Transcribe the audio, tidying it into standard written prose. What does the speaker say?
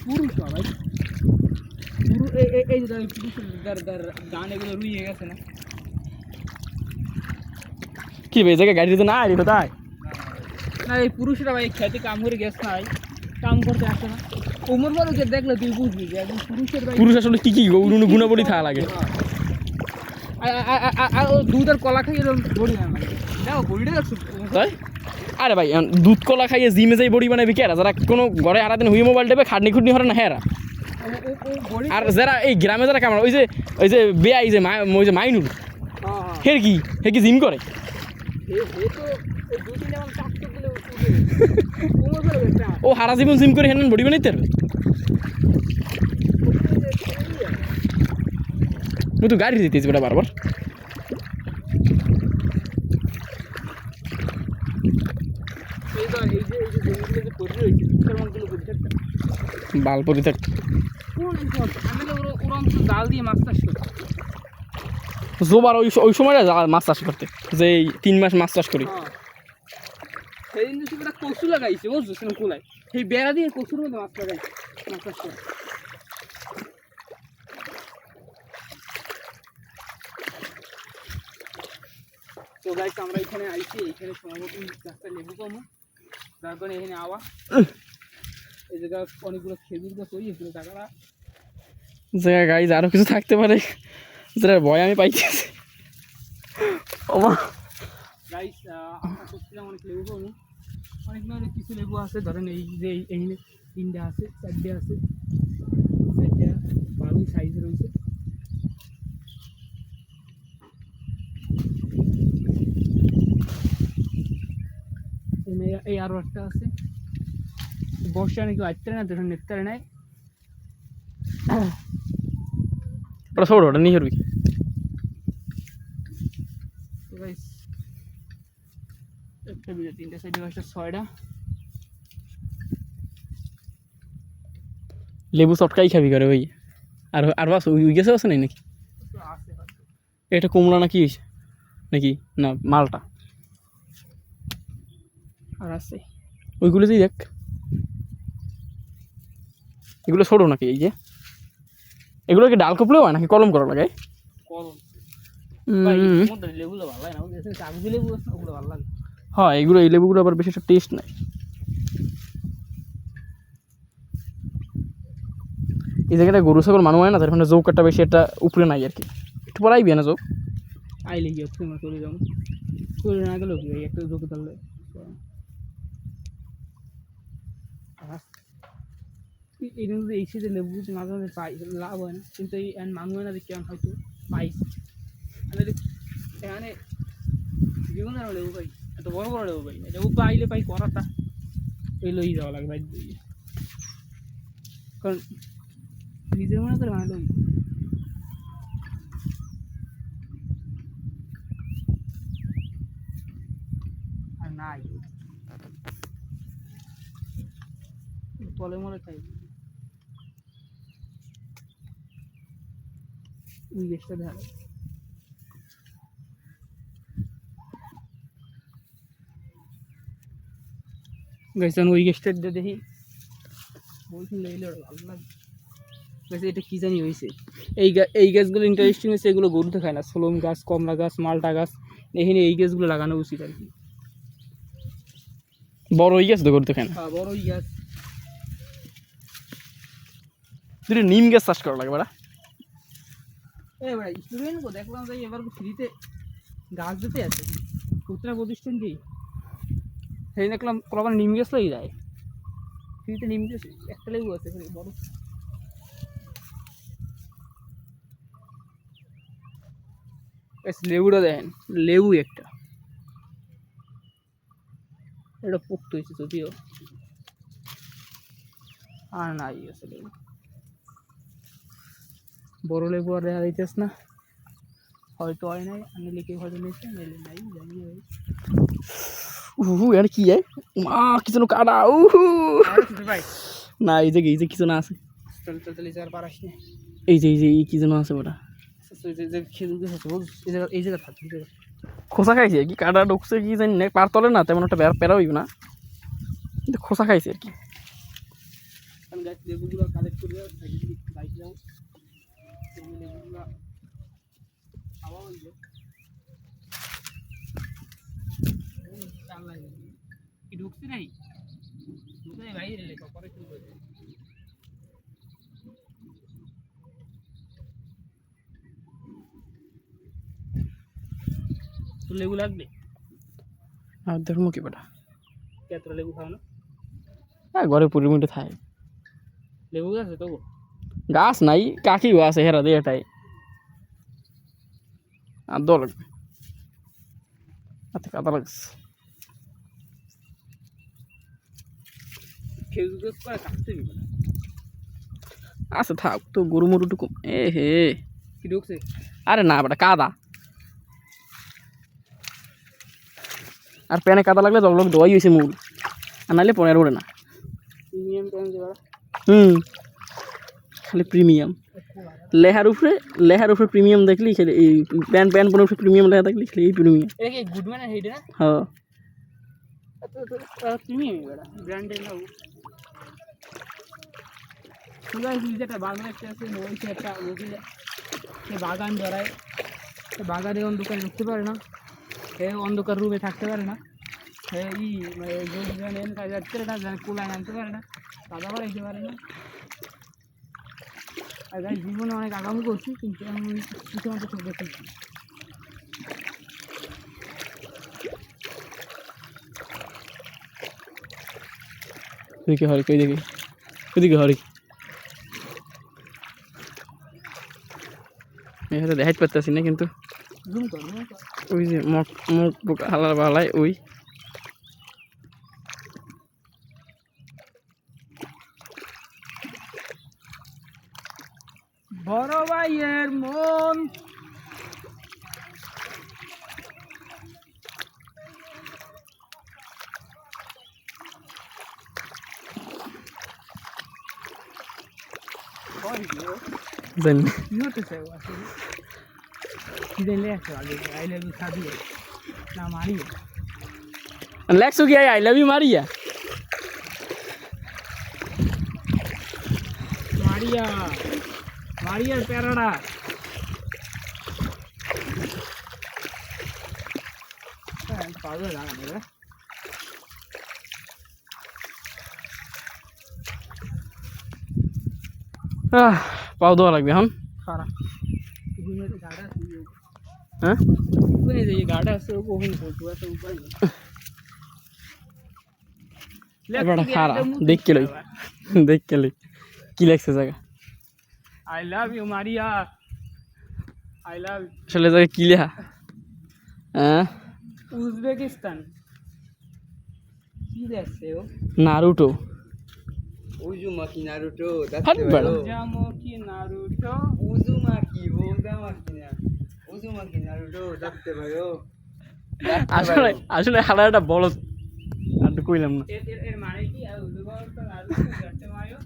পুরুষ ভাই পুরো এই যে পুরুষের গান এগুলো রুইয়ে গেছে না কি ভাই জায়গায় গাড়ি দিতে না আরে কোথায় না এই পুরুষরা ভাই খেতে কাম করে গেছে না ভাই কাম করতে আসে না ওমর বালুকে দেখলে তুই বুঝবি যে একজন পুরুষের ভাই পুরুষ আসলে কি কি গুণাবলী থাকা লাগে আর ও দুধ আর কলা খাইয়ে বড়ি না দেখো বড়িটা দেখছো তাই আরে ভাই দুধ কলা খাইয়ে জিমে যাই বডি বানাবি কেরা যারা কোনো ঘরে আরাদিন হুই মোবাইল টেপে খাটনি খুটনি হরে না হেরা আর যারা এই গ্রামে যারা কামার ওই যে বেয়া এই যে ওই যে মাইনুল হের কি জিম করে ও হারা জীবন জিম করে হেন বডি বানাইতে তুই তো গাড়ি দিতেছি বেটা বারবার বাল পরি থাক জাল দিয়ে মাছ চাষ করতে জোবার ওই সময়টা মাছ চাষ করতে যে 3 মাস মাছ চাষ করি সেদিন তো সেটা কচু লাগাইছে বুঝছো সেরকম কুলায় সেই বেড়া দিয়ে কচুর মধ্যে মাছ লাগাই মাছ চাষ করে তো গাইস আমরা এখানে আইছি এখানে সম্ভবত গাছটা লেবু কমো তার কারণে এখানে আওয়া এই জায়গা অনেকগুলো খেজুর গাছ হয়েছিল টাকাটা জায়গা গাইজ আরও কিছু থাকতে পারে যেটার ভয় আমি পাইতেছি ওমা গাইস আমরা করছিলাম অনেক লেবু কমো অনেক ধরনের কিছু লেবু আছে ধরেন এই যে এইখানে 3টে আছে 4টে আছে 4টে ভালোই সাইজ রয়েছে এই আরো একটা আছে বর্ষা নাকি আসতে না তখন নেতারে নাই ওটা ছোট ওটা নিয়ে করবি একটা দুটো তিনটে সাইডে পাঁচটা 6টা লেবু চটকাই খাবি করে ওই আর বাস ওই গেছে আছে নাই নাকি এটা কুমড়া নাকি নাকি না মালটা আর আছে ওইগুলো যেই দেখ এগুলো ছোটো নাকি এই যে এগুলো কি ডাল কপলেও হয় নাকি কলম করা লাগে কলম লেবুগুলো ভালো লাগে না কাগজি লেবু আছে ওগুলো ভালো লাগে হ্যাঁ এগুলো এই লেবুগুলো আবার বেশি একটা টেস্ট নাই এই জায়গাটা গরু ছাগল মানুষ হয় না তার মানে চৌকাটা বেশি একটা উপরে নাই আর কি একটু পরে আইবি না চৌক আইলে গিয়ে চলে যাবো চলে না গেলেও কি একটা চোখে তাহলে এই জন্য এই সিজে লেবু মাঝে মাঝে পাই লাভ হয় না কিন্তু এই মানুষ হয় না কেমন হয়তো পাইছি এখানে জীবনে লেবু পাই এত বড় বড় লেবু পাই লেবু পাইলে পাই করাটা এই লই যাওয়া লাগে বাইর দিয়ে কারণ নিজের মনে করে ভালো আর নাই তলে মরে খাই ওই গেছটা দেখা গেছেন ওই গেছটা দেখি বলছি লেলে ভালো লাগে গেছে এটা কি জানি হয়েছে এই গাছগুলো ইন্টারেস্টিং হয়েছে এগুলো গরুতে খায় না সোলম গাছ কমলা গাছ মালটা গাছ এখানে এই গাছগুলো লাগানো উচিত আর কি বড় হয়ে গেছে তো গরুতে খায় না হ্যাঁ বড় ওই গাছ দুটো নিম গাছ চাষ করা লাগে বাড়া এবার স্টুডেন্ট দেখলাম যে এবার ফ্রিতে গাছ দিতে আছে প্রত্যেকটা প্রতিষ্ঠান কি সেই দেখলাম কলকাতা নিম গাছ লই যায় ফ্রিতে নিম গাছ একটা লেবু আছে বড় লেবুটা দেখেন লেবু একটা এটা পোক্ত হয়েছে যদিও আর নাই আছে লেবু বড় লেবু আর দেখা যাইতেছ না হয়তো হয় নাই আমি লিখে হয়তো নিয়েছি মেলে নাই জানি আর কি মা কিছু কাটা ভাই না এই যে কিছু না আছে চল চল চল আর পারাস না এই যে কি যেন আছে ওটা এই জায়গা থাকবে খোসা খাইছে কি কাটা ঢুকছে কি জানি না পার তলে না তেমন একটা প্যারা হইব না কিন্তু খোসা খাইছে আর কি দেখ লেবুগুলো কালেক্ট করে বাইক যাও লেবুগুলো খাওয়া হইলো কি ঢুকছে নাই ঢুকে বাইরে লেখা পরে শুরু করে তোর লেবু লাগবে আর দেখবো কি বেটা কেতটা লেবু খাও না হ্যাঁ ঘরে পরিমিটে থাকে লেবু গাছ আছে তো গাছ নাই কাকিও আছে হেরা দিয়ে এটাই আর দল লাগবে হাতে কাদা লাগছে খেজুর গাছ করে কাটতে দিবে না আচ্ছা থাক তো গরু মরুটুকু এ হে কি ঢুকছে আরে না বেটা কাদা আর প্যানে কাদা লাগলে জল লোক দোয়াই হয়েছে মূল আর নাহলে পনের ওড়ে না প্রিমিয়াম প্যান দেওয়া খালি প্রিমিয়াম লেহার উপরে প্রিমিয়াম দেখলি খালি এই প্যান প্যান পনের উপরে প্রিমিয়াম লেখা দেখলি খালি এই প্রিমিয়াম এটা কি গুড ম্যান হেড না হ্যাঁ প্রিমিয়াম বেটা ব্র্যান্ডের না সুগার যেটা বাগান একটা আছে ওইটা একটা ওইটা সে বাগান ধরায় সে বাগানে অন্ধকারে ঢুকতে পারে না সে অন্ধকার রুমে থাকতে পারে না সে মানে কাজ যাচ্ছে না কুলায় আনতে পারে না দাদা বাড়াইতে পারে না আর গাছ জীবনে অনেক আগামী করছি কিন্তু আমি কিছু মতো চোখ দেখেছি ওইদিকে হরিক ওইদিকে হরিক এখানে দেখাইতে পারতেছি না কিন্তু জুম কর ওই যে মুখ হালার বালায় ওই বড় ভাইয়ের মন জানি কি হতেছে আসলে কি দিলে আছে আগে আই লাভ ইউ সাদি না মারি লেখছো কি I love you Maria Maria মারিয়ার প্যারাডা পাগল লাগানো রে পাও দেওয়া লাগবে এখন খারাপ গাড়া হ্যাঁ ওখানে যে গাড়া আছে ওখানে বলতো আছে উপায় এবারে খারাপ দেখ কে লই কি লাগছে জায়গা I love you Maria I love আসলে জায়গা কি লেখা হ্যাঁ উজবেকিস্তান কি দেখছে ও Naruto Uzumaki Naruto. Hadi bana. জামকি Naruto Uzumaki Naruto. Dakte bhayo. আসলে হালাটা বড় আর তো কইলাম না এর মানে কি আর উজবেকিস্তান নারুটো দেখতে মারিও